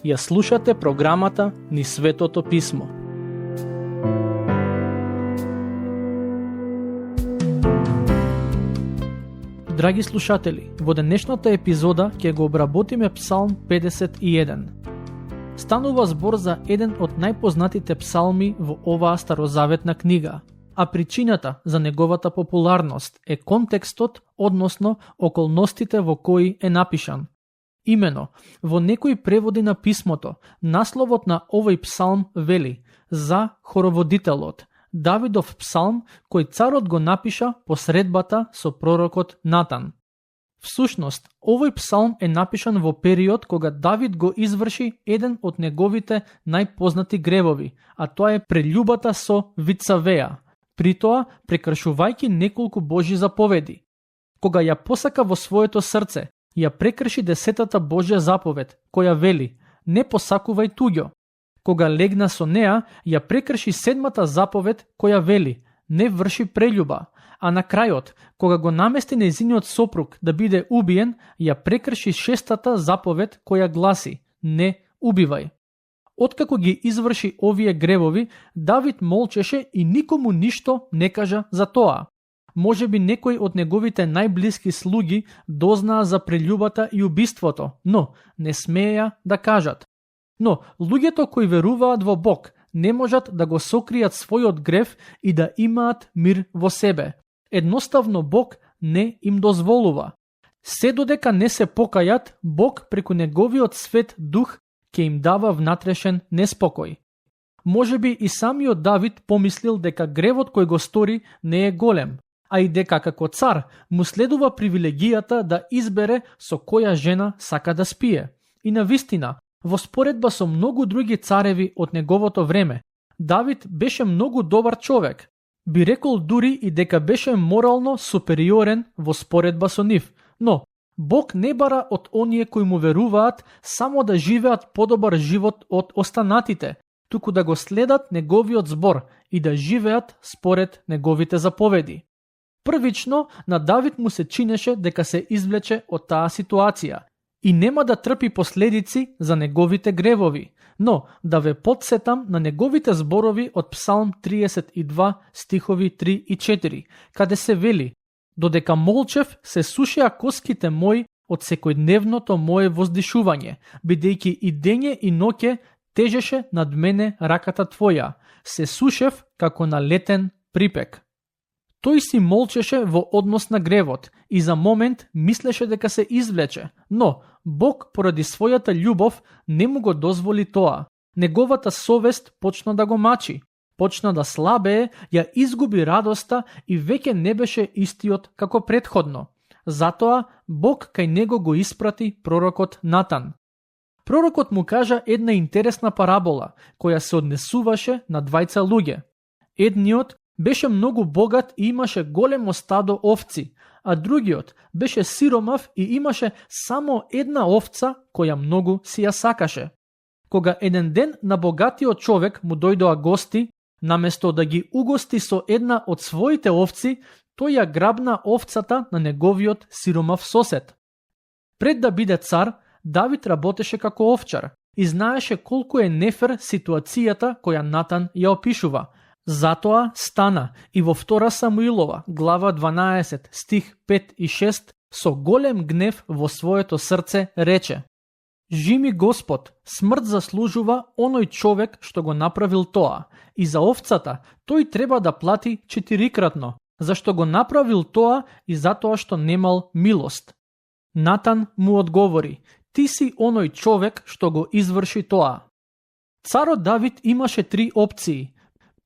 Ја слушате програмата Низ Светото Писмо. Драги слушатели, во денешната епизода ќе го обработиме Псалм 51. Станува збор за еден од најпознатите псалми во оваа старозаветна книга, а причината за неговата популарност е контекстот, односно околностите во кои е напишан. Имено, во некои преводи на писмото, насловот на овој псалм вели за хороводителот, Давидов псалм кој царот го напиша по средбата со пророкот Натан. Всушност, овој псалм е напишан во период кога Давид го изврши еден од неговите најпознати гревови, а тоа е прељубата со Вицавеја, притоа прекршувајќи неколку Божји заповеди. Кога ја посака во своето срце, ја прекрши 10-та Божја заповед, која вели: не посакувај туѓо. Кога легна со неа, ја прекрши 7-та заповед, која вели: не врши прељуба. А на крајот, кога го намести нејзиниот сопруг да биде убиен, ја прекрши 6-та заповед, која гласи: не убивај. Откако ги изврши овие гревови, Давид молчеше и никому ништо не кажа за тоа. Може би некои од неговите најблиски слуги дознаа за прељубата и убиството, но не смееја да кажат. Но луѓето кои веруваат во Бог не можат да го сокријат својот грев и да имаат мир во себе. Едноставно Бог не им дозволува. Се додека не се покајат, Бог преку неговиот свет дух ќе им дава внатрешен неспокој. Може би и самиот Давид помислил дека гревот кој го стори не е голем, а и дека како цар му следува привилегијата да избере со која жена сака да спие. И навистина, во споредба со многу други цареви од неговото време, Давид беше многу добар човек. Би рекол дури и дека беше морално супериорен во споредба со нив. Но Бог не бара од оние кои му веруваат само да живеат подобар живот од останатите, туку да го следат неговиот збор и да живеат според неговите заповеди. Првично, на Давид му се чинеше дека се извлече од таа ситуација и нема да трпи последици за неговите гревови, но да ве потсетам на неговите зборови од Псалм 32, стихови 3 и 4, каде се вели: додека молчев, се сушеа коските мои од секојдневното мое воздишување, бидејќи и дење и ноќе тежеше над мене раката твоја, се сушев како на летен припек. Тој си молчеше во однос на гревот и за момент мислеше дека се извлече, но Бог поради својата љубов не му го дозволи тоа. Неговата совест почна да го мачи, почна да слабее, ја изгуби радоста и веќе не беше истиот како претходно. Затоа Бог кај него го испрати пророкот Натан. Пророкот му кажа една интересна парабола, која се однесуваше на двајца луѓе. Едниот беше многу богат и имаше големо стадо овци, а другиот беше сиромав и имаше само една овца која многу си ја сакаше. Кога еден ден на богатиот човек му дојдоа гости, наместо да ги угости со една од своите овци, тој ја грабна овцата на неговиот сиромав сосед. Пред да биде цар, Давид работеше како овчар и знаеше колку е нефер ситуацијата која Натан ја опишува. Затоа стана и во 2 Самуилова, глава 12, стих 5 и 6, со голем гнев во своето срце рече: жими Господ, смрт заслужува оној човек што го направил тоа, и за овцата тој треба да плати 4-кратно, зашто го направил тоа и затоа што немал милост. Натан му одговори: ти си оној човек што го изврши тоа. Царот Давид имаше 3 опции.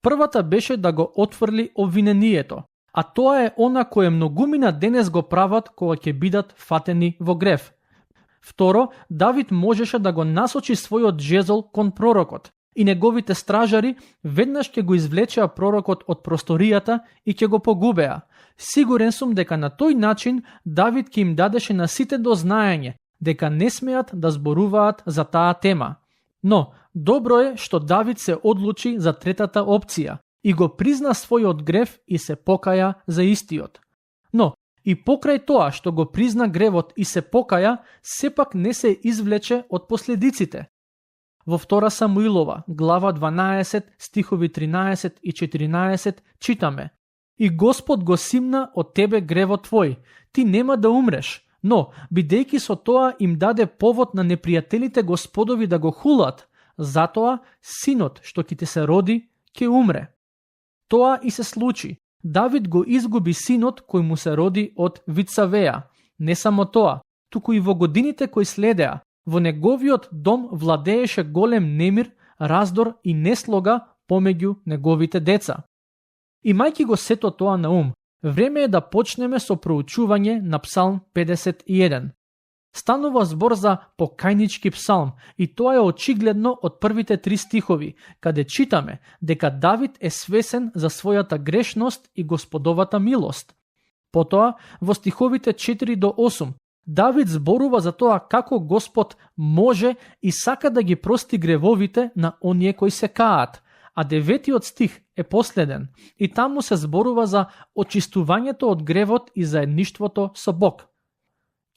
Првата беше да го отфрли обвинението, а тоа е она кое многумина денес го прават кога ќе бидат фатени во грев. Второ, Давид можеше да го насочи својот жезол кон пророкот и неговите стражари веднаш ќе го извлечеа пророкот од просторијата и ќе го погубеа. Сигурен сум дека на тој начин Давид ќе им дадеше на сите до знаење дека не смеат да зборуваат за таа тема. Но добро е што Давид се одлучи за третата опција и го призна својот грев и се покаја за истиот. Но И покрај тоа што го призна гревот и се покаја, сепак не се извлече од последиците. Во 2 Самуилова, глава 12, стихови 13 и 14, читаме: И Господ го симна од тебе гревот твој, ти нема да умреш, но, бидејќи со тоа им даде повод на непријателите Господови да го хулат, затоа синот што ќе ти се роди, ќе умре. Тоа и се случи. Давид го изгуби синот кој му се роди од Вицавеја. Не само тоа, туку и во годините кои следеа, во неговиот дом владееше голем немир, раздор и неслога помеѓу неговите деца. Имајќи го сето тоа на ум, време е да почнеме со проучување на Псалм 51. Станува збор за покајнички псалм и тоа е очигледно од првите 3 стихови, каде читаме дека Давид е свесен за својата грешност и Господовата милост. Потоа, во стиховите 4 до 8, Давид зборува за тоа како Господ може и сака да ги прости гревовите на оние кои се каат, а 9-тиот стих е последен и таму се зборува за очистувањето од гревот и заедништвото со Бог.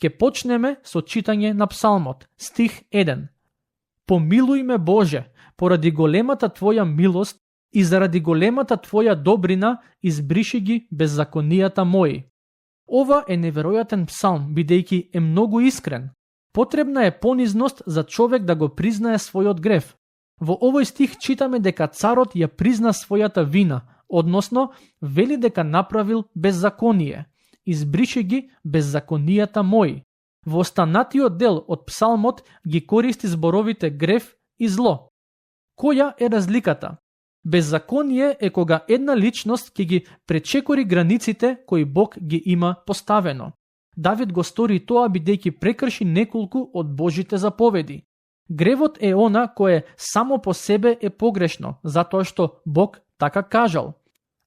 Ке почнеме со читање на псалмот, стих 1. Помилуј ме Боже, поради големата Твоја милост и заради големата Твоја добрина избриши ги беззаконијата мои. Ова е неверојатен псалм, бидејќи е многу искрен. Потребна е понизност за човек да го признае својот грев. Во овој стих читаме дека царот ја призна својата вина, односно, вели дека направил беззаконие. Избриши ги беззаконијата мои. Во останатиот дел од псалмот ги користи зборовите грев и зло. Која е разликата? Беззаконие е кога една личност ќе ги пречекори границите кои Бог ги има поставено. Давид го стори тоа бидејќи прекрши неколку од Божите заповеди. Гревот е она кое само по себе е погрешно, затоа што Бог така кажал.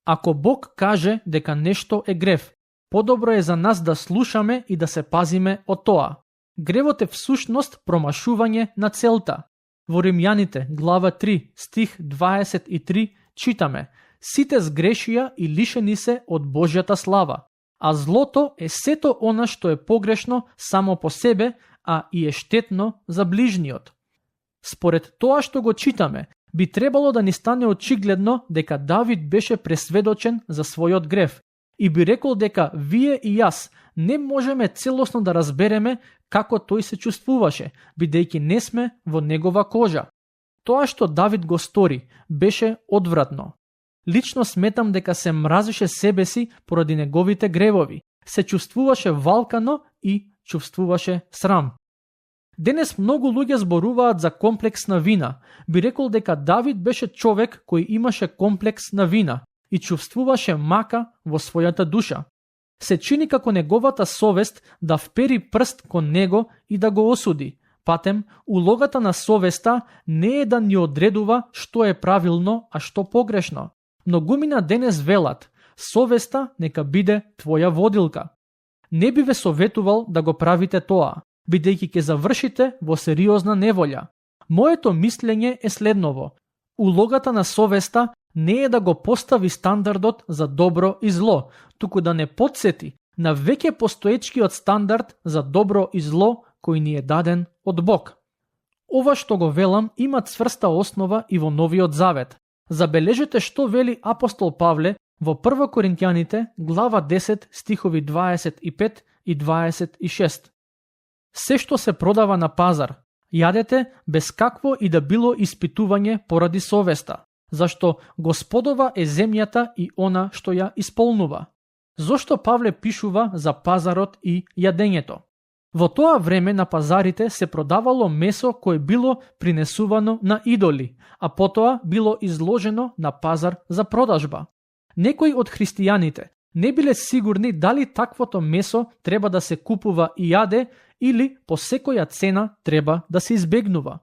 Ако Бог каже дека нешто е грев, подобро е за нас да слушаме и да се пазиме од тоа. Гревот е всушност промашување на целта. Во Римјаните, глава 3, стих 23, читаме: Сите сгрешија и лишени се од Божјата слава, а злото е сето она што е погрешно само по себе, а и е штетно за ближниот. Според тоа што го читаме, би требало да ни стане очигледно дека Давид беше пресведочен за својот грев и би рекол дека вие и јас не можеме целосно да разбереме како тој се чувствуваше, бидејќи не сме во негова кожа. Тоа што Давид го стори беше одвратно. Лично сметам дека се мразеше себе си поради неговите гревови, се чувствуваше валкано и чувствуваше срам. Денес многу луѓе зборуваат за комплекс на вина. Би рекол дека Давид беше човек кој имаше комплекс на вина и чувствуваше мака во својата душа. Се чини како неговата совест да впери прст кон него и да го осуди. Патем, улогата на совеста не е да ни одредува што е правилно, а што погрешно. Многумина денес велат: совеста нека биде твоја водилка. Не би ве советувал да го правите тоа, бидејќи ќе завршите во сериозна неволја. Моето мислење е следново: улогата на совеста не е да го постави стандардот за добро и зло, туку да не потсети на веќе постоечкиот стандард за добро и зло кој ни е даден од Бог. Ова што го велам има цврста основа и во Новиот Завет. Забележете што вели апостол Павле во 1 Коринќаните, глава 10, стихови 25 и 26. Се што се продава на пазар, јадете без какво и да било испитување поради совеста, зашто Господова е земјата и она што ја исполнува. Зошто Павле пишува за пазарот и јадењето? Во тоа време на пазарите се продавало месо кое било принесувано на идоли, а потоа било изложено на пазар за продажба. Некои од христијаните не биле сигурни дали таквото месо треба да се купува и јаде или по секоја цена треба да се избегнува.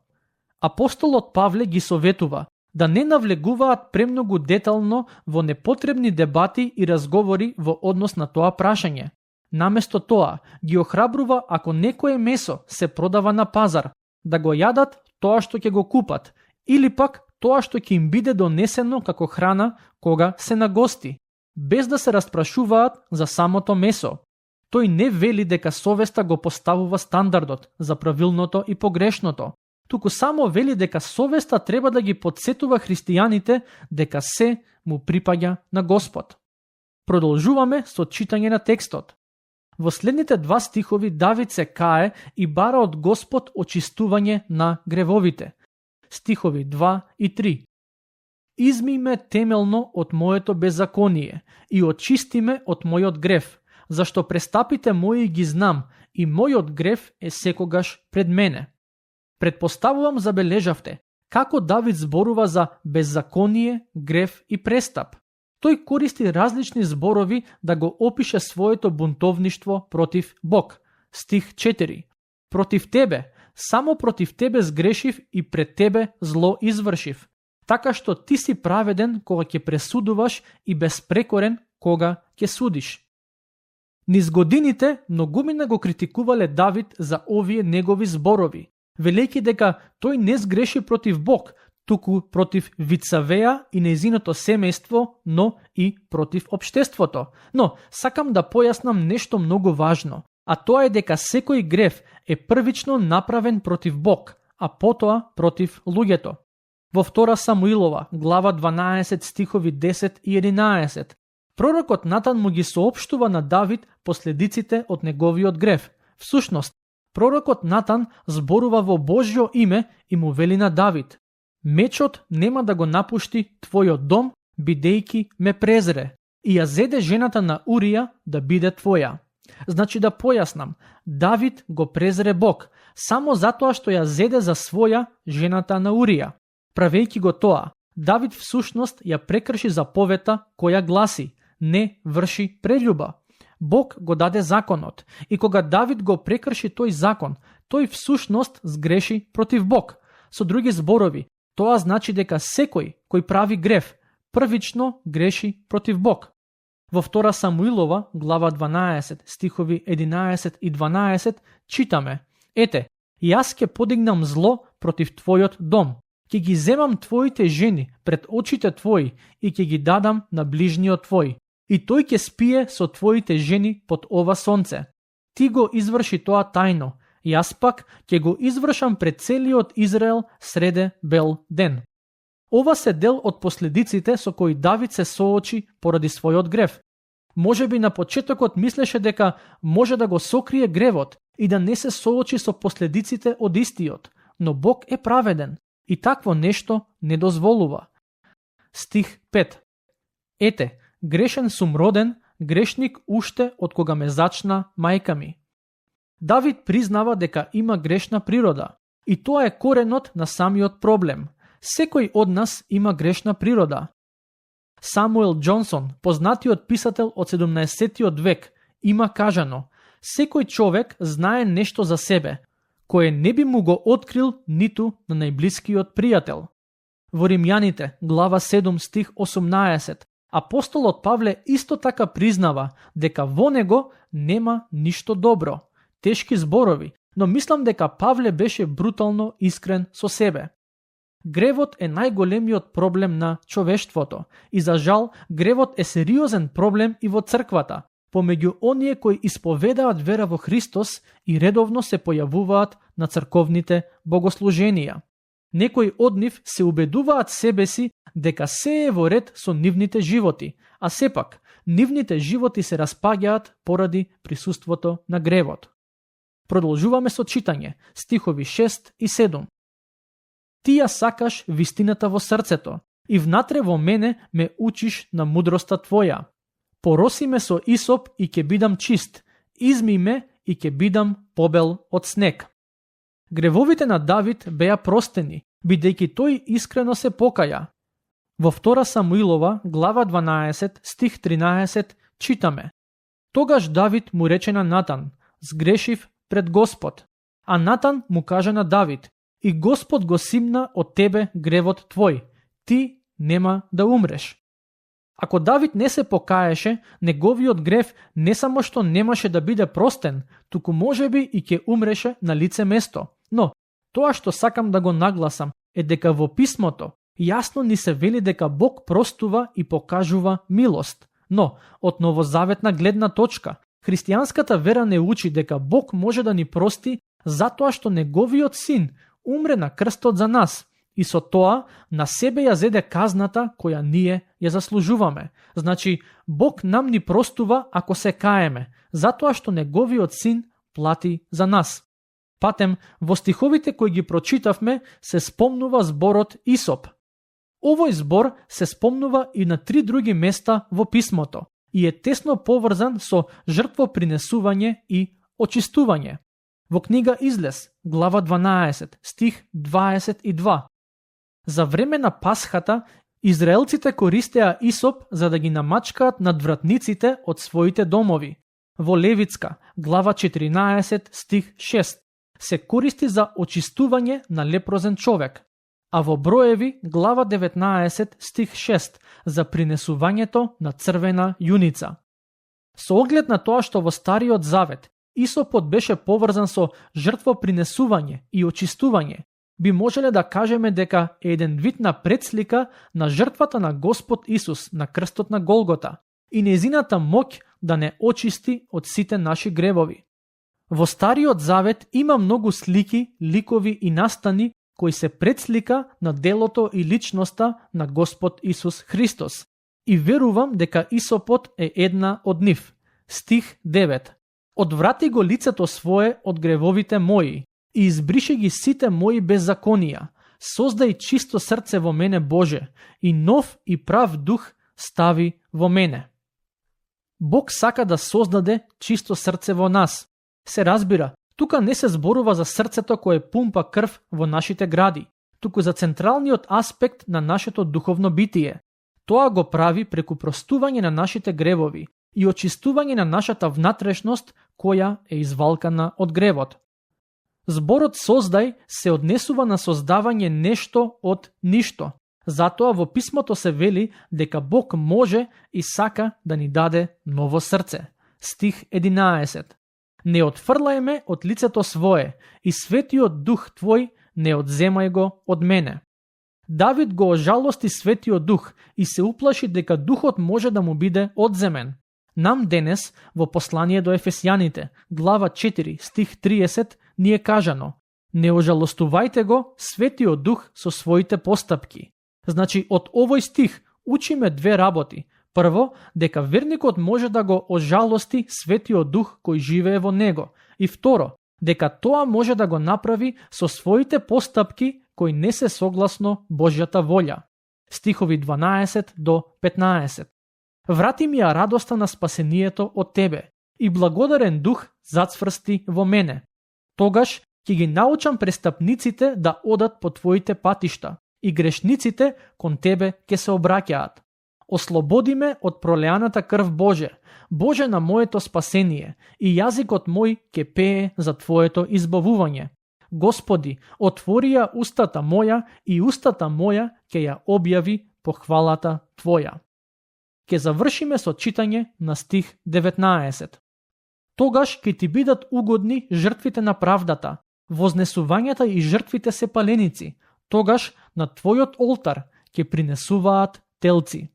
Апостолот Павле ги советува да не навлегуваат премногу детално во непотребни дебати и разговори во однос на тоа прашање. Наместо тоа, ги охрабрува ако некое месо се продава на пазар, да го јадат тоа што ќе го купат, или пак тоа што ќе им биде донесено како храна кога се на гости, без да се распрашуваат за самото месо. Тој не вели дека совеста го поставува стандардот за правилното и погрешното, туку само вели дека совеста треба да ги подсетува христијаните дека се му припаѓа на Господ. Продолжуваме со читање на текстот. Во следните 2 стихови Давид се кае и бара од Господ очистување на гревовите. Стихови 2 и 3. Изми ме темелно од моето беззаконие и очисти ме од мојот грев, зашто престапите мои ги знам и мојот грев е секогаш пред мене. Предпоставувам забележавте како Давид зборува за беззаконие, грев и престап. Тој користи различни зборови да го опише своето бунтовништво против Бог. Стих 4. Против тебе, само против тебе сгрешив и пред тебе зло извршив, така што ти си праведен кога ќе пресудуваш и безпрекорен кога ќе судиш. Низ годините многумина го критикувале Давид за овие негови зборови, велејќи дека тој не сгреши против Бог, туку против Вицавеја и нејзиното семејство, но и против општеството. Но сакам да појаснам нешто многу важно, а тоа е дека секој грев е првично направен против Бог, а потоа против луѓето. Во 2 Самуилова, глава 12, стихови 10 и 11, пророкот Натан му ги соопштува на Давид последиците од неговиот грев. Всушност, пророкот Натан зборува во Божјо име и му вели на Давид: мечот нема да го напушти твојот дом, бидејќи ме презре, и ја зеде жената на Урија да биде твоја. Значи да појаснам, Давид го презре Бог, само затоа што ја зеде за своја жената на Урија. Правејќи го тоа, Давид всушност ја прекрши заповета која гласи: не врши прељуба. Бог го даде законот и кога Давид го прекрши тој закон, тој всушност сгреши против Бог. Со други зборови, тоа значи дека секој кој прави грев, првично греши против Бог. Во 2 Самуилова, глава 12, стихови 11 и 12, читаме: ете, јас ќе подигнам зло против твојот дом, ќе ги земам твоите жени пред очите твои и ќе ги дадам на ближниот твој, и тој ќе спие со твоите жени под ова сонце. Ти го изврши тоа тајно, јас пак ќе го извршам пред целиот Израел среде бел ден. Ова се дел од последиците со кои Давид се соочи поради својот грев. Може би на почетокот мислеше дека може да го сокрие гревот и да не се соочи со последиците од истиот, но Бог е праведен и такво нешто не дозволува. Стих 5. Ете, грешен сум роден, грешник уште од кога ме зачна мајка ми. Давид признава дека има грешна природа и тоа е коренот на самиот проблем. Секој од нас има грешна природа. Самуел Джонсон, познатиот писател од 17-тиот век, има кажано: секој човек знае нешто за себе, кое не би му го открил ниту на најблискиот пријател. Во Римјаните, глава 7, стих 18, апостолот Павле исто така признава дека во него нема ништо добро. Тешки зборови, но мислам дека Павле беше брутално искрен со себе. Гревот е најголемиот проблем на човештвото и за жал гревот е сериозен проблем и во црквата, помеѓу оние кои исповедаат вера во Христос и редовно се појавуваат на црковните богослуженија. Некои од нив се убедуваат себе си дека се е во ред со нивните животи, а сепак нивните животи се распаѓаат поради присуството на гревот. Продолжуваме со читање, стихови 6 и 7. Ти ја сакаш вистината во срцето и внатре во мене ме учиш на мудроста твоја. Пороси ме со исоп и ќе бидам чист, изми ме и ќе бидам побел од снег. Гревовите на Давид беа простени, бидејќи тој искрено се покаја. Во 2 Самуилова, глава 12, стих 13, читаме: тогаш Давид му рече на Натан: сгрешив пред Господ. А Натан му каже на Давид: и Господ го симна од тебе гревот твој, ти нема да умреш. Ако Давид не се покаеше, неговиот грев не само што немаше да биде простен, туку можеби и ќе умреше на лице место. Но, тоа што сакам да го нагласам е дека во писмото јасно ни се вели дека Бог простува и покажува милост. Но, од новозаветна гледна точка, Христијанската вера не учи дека Бог може да ни прости затоа што неговиот син умре на крстот за нас и со тоа на себе ја зеде казната која ние ја заслужуваме. Значи, Бог нам ни простува ако се каеме, затоа што неговиот син плати за нас. Патем, во стиховите кои ги прочитавме се спомнува зборот Исоп. Овој збор се спомнува и на 3 други места во писмото и е тесно поврзан со жртвопринесување и очистување. Во книга Излез, глава 12, стих 22. За време на Пасхата, израелците користеа Исоп за да ги намачкаат надвратниците од своите домови. Во Левитска, глава 14, стих 6, се користи за очистување на лепрозен човек, а во Броеви, глава 19, стих 6, за принесувањето на црвена јуница. Со оглед на тоа што во Стариот Завет Исопот беше поврзан со жртвопринесување и очистување, би можеле да кажеме дека е еден вид на предслика на жртвата на Господ Исус на крстот на Голгота и нејзината моќ да не очисти од сите наши гревови. Во Стариот Завет има многу слики, ликови и настани кои се предслика на делото и личноста на Господ Исус Христос. И верувам дека Исопот е една од нив. Стих 9. Одврати го лицето свое од гревовите мои и избриши ги сите мои беззаконија. Создај чисто срце во мене, Боже, и нов и прав дух стави во мене. Бог сака да создаде чисто срце во нас. Се разбира, тука не се зборува за срцето кое пумпа крв во нашите гради, туку за централниот аспект на нашето духовно битие. Тоа го прави преку простување на нашите гревови и очистување на нашата внатрешност која е извалкана од гревот. Зборот создај се однесува на создавање нешто од ништо. Затоа во писмото се вели дека Бог може и сака да ни даде ново срце. Стих 11. Не отфрлај ме од лицето свое и светиот дух твој не одземај го од мене. Давид го ожалости светиот дух и се уплаши дека духот може да му биде одземен. Нам денес во послание до Ефесјаните, глава 4, стих 30, ни е кажано: не ожалостувајте го светиот дух со своите постапки. Значи, од овој стих учиме две работи. Прво, дека верникот може да го ожалости светиот дух кој живее во него. И второ, дека тоа може да го направи со своите постапки кои не се согласно Божјата волја. Стихови 12 до 15. Врати ми ја радоста на спасението од тебе и благодарен дух зацврсти во мене. Тогаш ќе ги научам престапниците да одат по твоите патишта и грешниците кон тебе ќе се обраќаат. Ослободи ме од пролеаната крв Боже, Боже на моето спасение, и јазикот мој ќе пее за твоето избавување. Господи, отвори ја устата моја и устата моја ќе ја објави похвалата твоја. Ке завршиме со читање на стих 19. Тогаш ќе ти бидат угодни жртвите на правдата, вознесувањата и жртвите се паленици, тогаш на твојот олтар ќе принесуваат телци.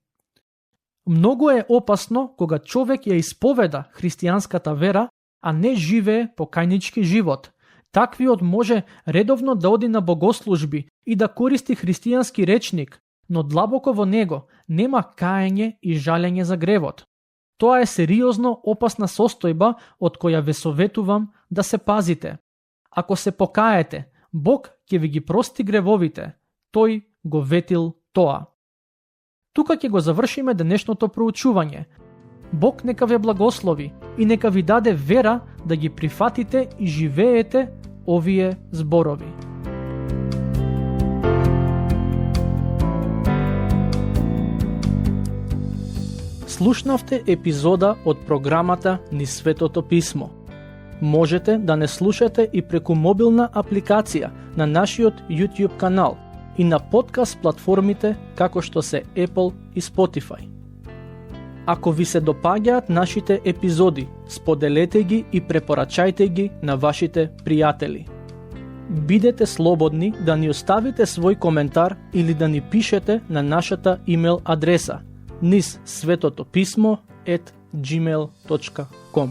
Многу е опасно кога човек ја исповеда христијанската вера, а не живее покајнички живот. Таквиот може редовно да оди на богослужби и да користи христијански речник, но длабоко во него нема каење и жалење за гревот. Тоа е сериозно опасна состојба од која ве советувам да се пазите. Ако се покаете, Бог ќе ви ги прости гревовите. Тој го ветил тоа. Тука ќе го завршиме денешното проучување. Бог нека ве благослови и нека ви даде вера да ги прифатите и живеете овие зборови. Слушнавте епизода од програмата Низ Светото Писмо. Можете да не слушате и преку мобилна апликација на нашиот YouTube канал и на подкаст платформите како што се Apple и Spotify. Ако ви се допаѓаат нашите епизоди, споделете ги и препорачајте ги на вашите пријатели. Бидете слободни да ни оставите свој коментар или да ни пишете на нашата имейл адреса nizsvetotopисmo@gmail.com.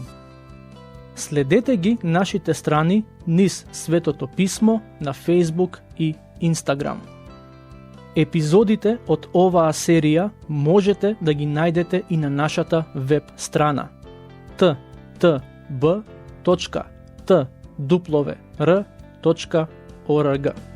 Следете ги нашите страни низ Светото писмо на Facebook и Instagram. Епизодите од оваа серија можете да ги најдете и на нашата веб страна ttb.twr.org.